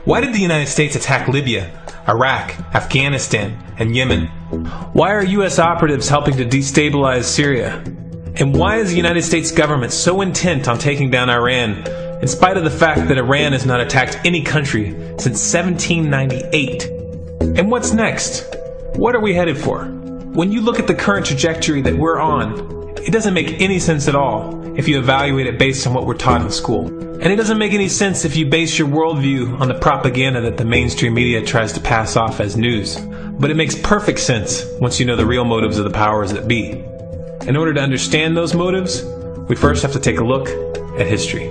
Why did the United States attack Libya, Iraq, Afghanistan, and Yemen? Why are U.S. operatives helping to destabilize Syria? And why is the United States government so intent on taking down Iran, in spite of the fact that Iran has not attacked any country since 1798? And what's next? What are we headed for? When you look at the current trajectory that we're on, it doesn't make any sense at all if you evaluate it based on what we're taught in school. And it doesn't make any sense if you base your worldview on the propaganda that the mainstream media tries to pass off as news. But it makes perfect sense once you know the real motives of the powers that be. In order to understand those motives, we first have to take a look at history.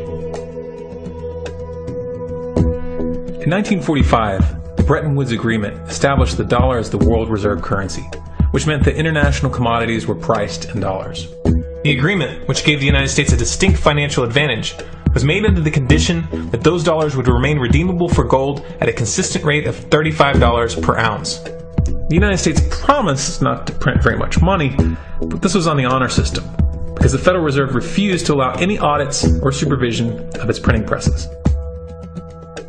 In 1945, the Bretton Woods Agreement established the dollar as the world reserve currency, which meant that international commodities were priced in dollars. The agreement, which gave the United States a distinct financial advantage, was made under the condition that those dollars would remain redeemable for gold at a consistent rate of $35 per ounce. The United States promised not to print very much money, but this was on the honor system, because the Federal Reserve refused to allow any audits or supervision of its printing presses.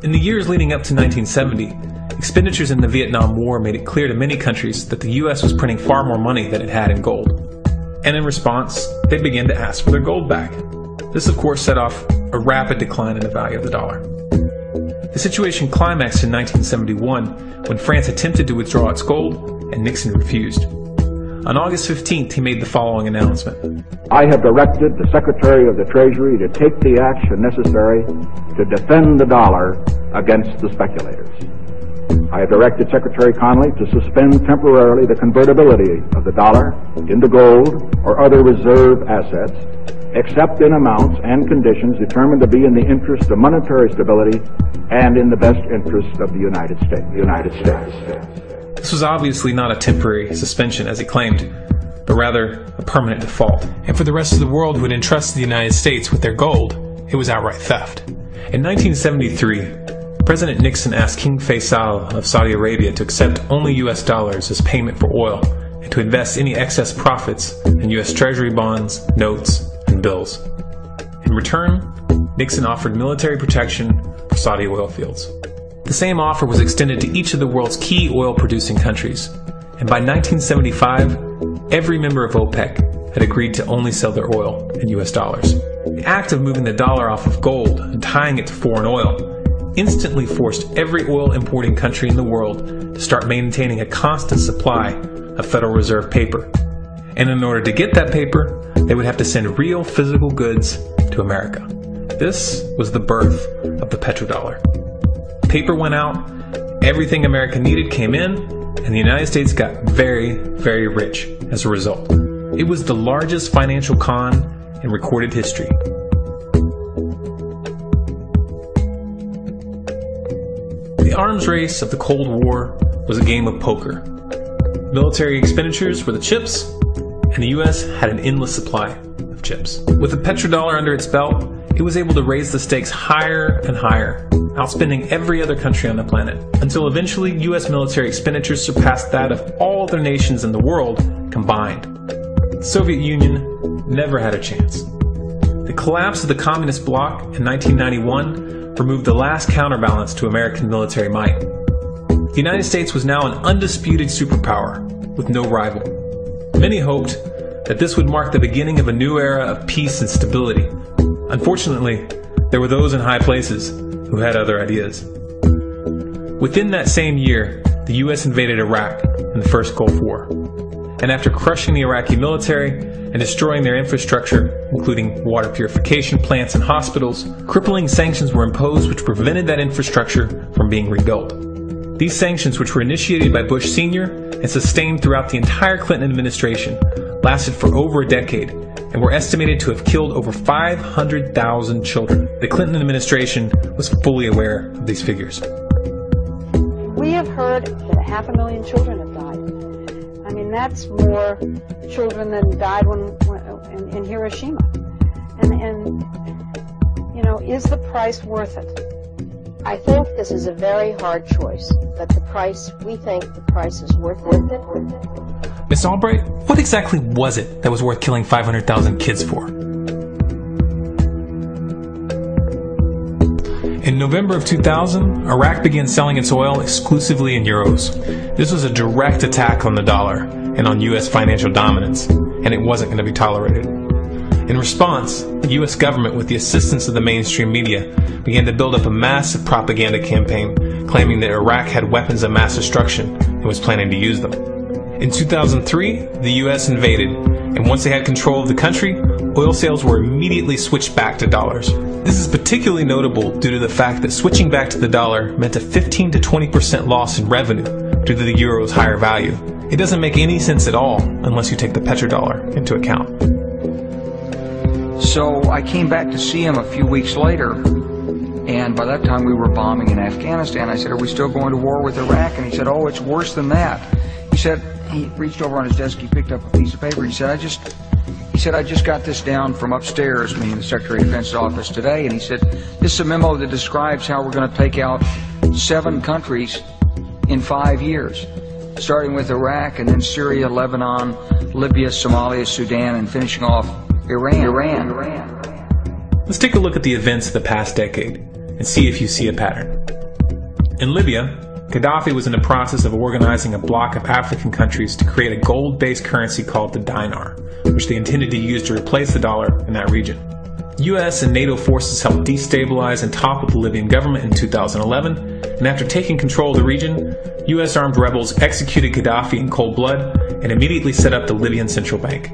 In the years leading up to 1970, expenditures in the Vietnam War made it clear to many countries that the U.S. was printing far more money than it had in gold. And in response, they began to ask for their gold back. This, of course, set off a rapid decline in the value of the dollar. The situation climaxed in 1971 when France attempted to withdraw its gold and Nixon refused. On August 15th, he made the following announcement. I have directed the Secretary of the Treasury to take the action necessary to defend the dollar against the speculators. I have directed Secretary Connally to suspend temporarily the convertibility of the dollar into gold or other reserve assets, except in amounts and conditions determined to be in the interest of monetary stability and in the best interest of the United States. This was obviously not a temporary suspension, as he claimed, but rather a permanent default. And for the rest of the world who had entrusted the United States with their gold, it was outright theft. In 1973, President Nixon asked King Faisal of Saudi Arabia to accept only U.S. dollars as payment for oil and to invest any excess profits in U.S. Treasury bonds, notes, and bills. In return, Nixon offered military protection for Saudi oil fields. The same offer was extended to each of the world's key oil-producing countries, and by 1975, every member of OPEC had agreed to only sell their oil in U.S. dollars. The act of moving the dollar off of gold and tying it to foreign oil instantly forced every oil-importing country in the world to start maintaining a constant supply of Federal Reserve paper. And in order to get that paper, they would have to send real physical goods to America. This was the birth of the petrodollar. Paper went out, everything America needed came in, and the United States got very, very rich as a result. It was the largest financial con in recorded history. The arms race of the Cold War was a game of poker. Military expenditures were the chips, and the U.S. had an endless supply of chips. With the petrodollar under its belt, it was able to raise the stakes higher and higher, outspending every other country on the planet, until eventually U.S. military expenditures surpassed that of all other nations in the world combined. The Soviet Union never had a chance. The collapse of the communist bloc in 1991 removed the last counterbalance to American military might. The United States was now an undisputed superpower with no rival. Many hoped that this would mark the beginning of a new era of peace and stability. Unfortunately, there were those in high places who had other ideas. Within that same year, the U.S. invaded Iraq in the First Gulf War. And after crushing the Iraqi military and destroying their infrastructure, including water purification plants and hospitals, crippling sanctions were imposed which prevented that infrastructure from being rebuilt. These sanctions, which were initiated by Bush Sr. and sustained throughout the entire Clinton administration, lasted for over a decade and were estimated to have killed over 500,000 children. The Clinton administration was fully aware of these figures. We have heard that 500,000 children have died. I mean, that's more children than died in Hiroshima. And you know, is the price worth it? I think this is a very hard choice, but we think the price is worth it. Miss Albright, what exactly was it that was worth killing 500,000 kids for? In November of 2000, Iraq began selling its oil exclusively in euros. This was a direct attack on the dollar and on U.S. financial dominance, and it wasn't going to be tolerated. In response, the U.S. government, with the assistance of the mainstream media, began to build up a massive propaganda campaign claiming that Iraq had weapons of mass destruction and was planning to use them. In 2003, the U.S. invaded, and once they had control of the country, oil sales were immediately switched back to dollars. This is particularly notable due to the fact that switching back to the dollar meant a 15 to 20% loss in revenue due to the euro's higher value. It doesn't make any sense at all unless you take the petrodollar into account. So I came back to see him a few weeks later, and by that time we were bombing in Afghanistan. I said, "Are we still going to war with Iraq?" And he said, "Oh, it's worse than that." He reached over on his desk, he picked up a piece of paper, he said, I just got this down from upstairs," meaning the Secretary of Defense's office today, and he said, "This is a memo that describes how we're going to take out 7 countries in 5 years, starting with Iraq and then Syria, Lebanon, Libya, Somalia, Sudan, and finishing off Iran. Let's take a look at the events of the past decade and see if you see a pattern. In Libya, Gaddafi was in the process of organizing a bloc of African countries to create a gold-based currency called the dinar, which they intended to use to replace the dollar in that region. U.S. and NATO forces helped destabilize and topple the Libyan government in 2011, and after taking control of the region, U.S. armed rebels executed Gaddafi in cold blood and immediately set up the Libyan Central Bank.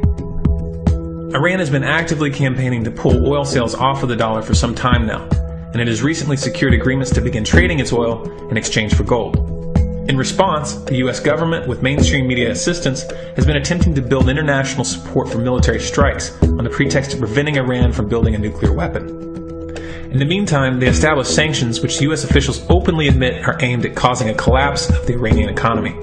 Iran has been actively campaigning to pull oil sales off of the dollar for some time now, and it has recently secured agreements to begin trading its oil in exchange for gold. In response, the U.S. government, with mainstream media assistance, has been attempting to build international support for military strikes on the pretext of preventing Iran from building a nuclear weapon. In the meantime, they established sanctions which U.S. officials openly admit are aimed at causing a collapse of the Iranian economy.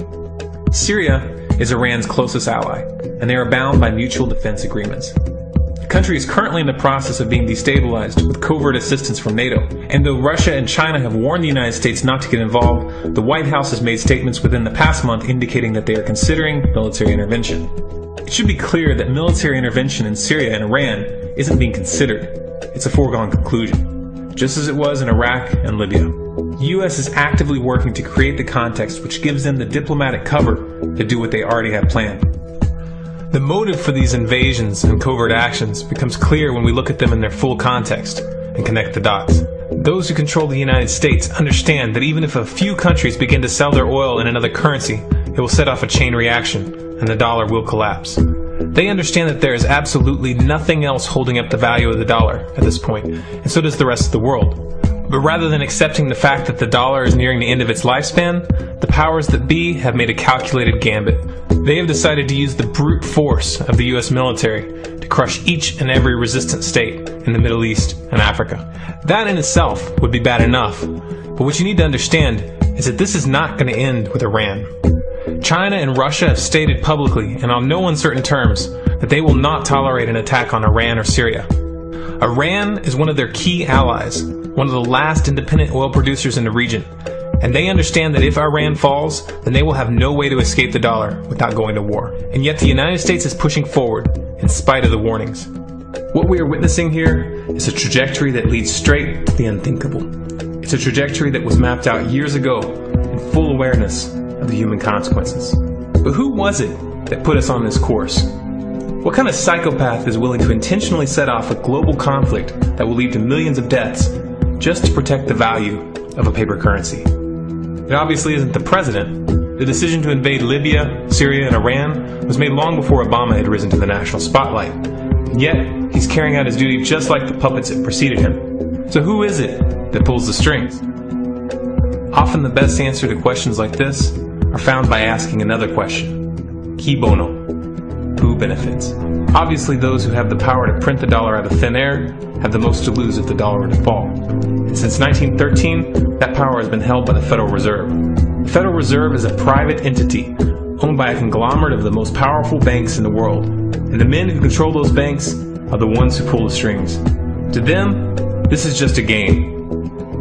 Syria is Iran's closest ally, and they are bound by mutual defense agreements. The country is currently in the process of being destabilized with covert assistance from NATO, and though Russia and China have warned the United States not to get involved, the White House has made statements within the past month indicating that they are considering military intervention. It should be clear that military intervention in Syria and Iran isn't being considered. It's a foregone conclusion, just as it was in Iraq and Libya. The U.S. is actively working to create the context which gives them the diplomatic cover to do what they already have planned. The motive for these invasions and covert actions becomes clear when we look at them in their full context and connect the dots. Those who control the United States understand that even if a few countries begin to sell their oil in another currency, it will set off a chain reaction and the dollar will collapse. They understand that there is absolutely nothing else holding up the value of the dollar at this point, and so does the rest of the world. But rather than accepting the fact that the dollar is nearing the end of its lifespan, the powers that be have made a calculated gambit. They have decided to use the brute force of the U.S. military to crush each and every resistant state in the Middle East and Africa. That in itself would be bad enough, but what you need to understand is that this is not going to end with Iran. China and Russia have stated publicly and on no uncertain terms that they will not tolerate an attack on Iran or Syria. Iran is one of their key allies, one of the last independent oil producers in the region, and they understand that if Iran falls, then they will have no way to escape the dollar without going to war. And yet the United States is pushing forward in spite of the warnings. What we are witnessing here is a trajectory that leads straight to the unthinkable. It's a trajectory that was mapped out years ago in full awareness of the human consequences. But who was it that put us on this course? What kind of psychopath is willing to intentionally set off a global conflict that will lead to millions of deaths just to protect the value of a paper currency? It obviously isn't the president. The decision to invade Libya, Syria, and Iran was made long before Obama had risen to the national spotlight. And yet, he's carrying out his duty just like the puppets that preceded him. So who is it that pulls the strings? Often the best answer to questions like this are found by asking another question. Qui bono? Who benefits? Obviously, those who have the power to print the dollar out of thin air have the most to lose if the dollar were to fall. And since 1913, that power has been held by the Federal Reserve. The Federal Reserve is a private entity owned by a conglomerate of the most powerful banks in the world. And the men who control those banks are the ones who pull the strings. To them, this is just a game.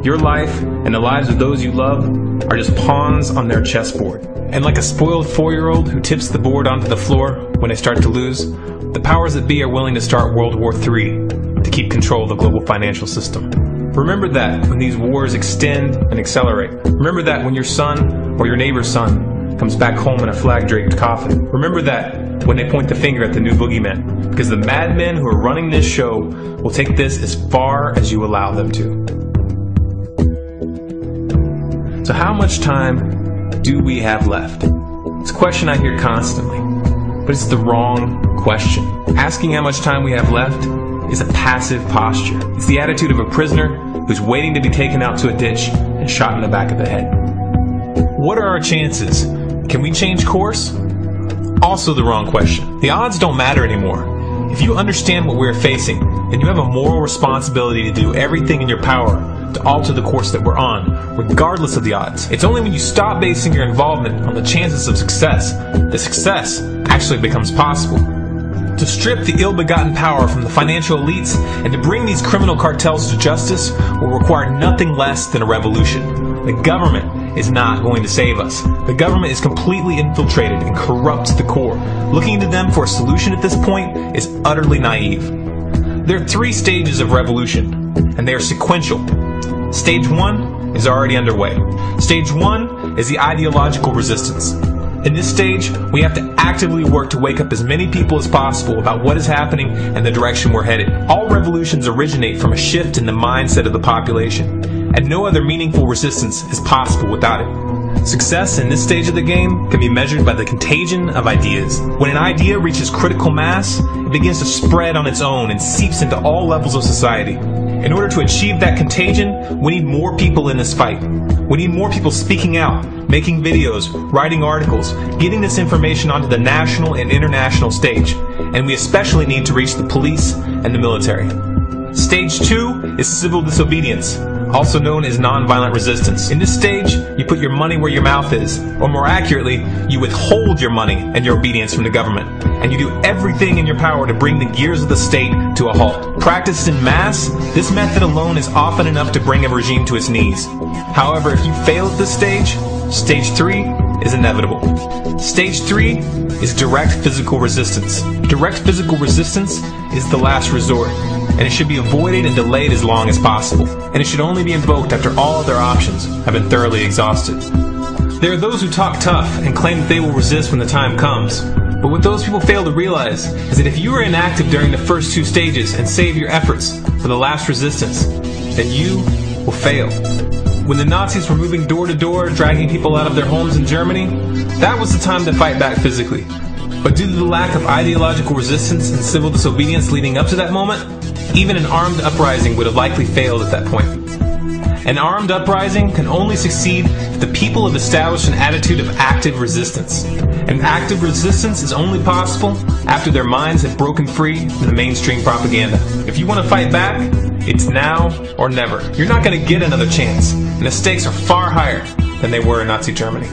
Your life and the lives of those you love are just pawns on their chessboard. And like a spoiled 4-year-old who tips the board onto the floor when they start to lose, the powers that be are willing to start World War III to keep control of the global financial system. Remember that when these wars extend and accelerate. Remember that when your son or your neighbor's son comes back home in a flag-draped coffin. Remember that when they point the finger at the new boogeyman, because the madmen who are running this show will take this as far as you allow them to. So how much time do we have left? It's a question I hear constantly, but it's the wrong question. Asking how much time we have left is a passive posture. It's the attitude of a prisoner who's waiting to be taken out to a ditch and shot in the back of the head. What are our chances? Can we change course? Also the wrong question. The odds don't matter anymore. If you understand what we're facing, then you have a moral responsibility to do everything in your power to alter the course that we're on, regardless of the odds. It's only when you stop basing your involvement on the chances of success that success actually becomes possible. To strip the ill-begotten power from the financial elites and to bring these criminal cartels to justice will require nothing less than a revolution. The government is not going to save us. The government is completely infiltrated and corrupt to the core. Looking to them for a solution at this point is utterly naive. There are 3 stages of revolution, and they are sequential. Stage 1 is already underway. Stage 1 is the ideological resistance. In this stage, we have to actively work to wake up as many people as possible about what is happening and the direction we're headed. All revolutions originate from a shift in the mindset of the population, and no other meaningful resistance is possible without it. Success in this stage of the game can be measured by the contagion of ideas. When an idea reaches critical mass, it begins to spread on its own and seeps into all levels of society. In order to achieve that contagion, we need more people in this fight. We need more people speaking out, making videos, writing articles, getting this information onto the national and international stage. And we especially need to reach the police and the military. Stage 2 is civil disobedience, also known as nonviolent resistance. In this stage, you put your money where your mouth is, or more accurately, you withhold your money and your obedience from the government, and you do everything in your power to bring the gears of the state to a halt. Practiced in mass, this method alone is often enough to bring a regime to its knees. However, if you fail at this stage, Stage 3 is inevitable. Stage 3 is direct physical resistance. Direct physical resistance is the last resort, and it should be avoided and delayed as long as possible. And it should only be invoked after all other options have been thoroughly exhausted. There are those who talk tough and claim that they will resist when the time comes. But what those people fail to realize is that if you are inactive during the first 2 stages and save your efforts for the last resistance, then you will fail. When the Nazis were moving door to door, dragging people out of their homes in Germany, that was the time to fight back physically. But due to the lack of ideological resistance and civil disobedience leading up to that moment, even an armed uprising would have likely failed at that point. An armed uprising can only succeed if the people have established an attitude of active resistance. And active resistance is only possible after their minds have broken free from the mainstream propaganda. If you want to fight back, it's now or never. You're not going to get another chance, and the stakes are far higher than they were in Nazi Germany.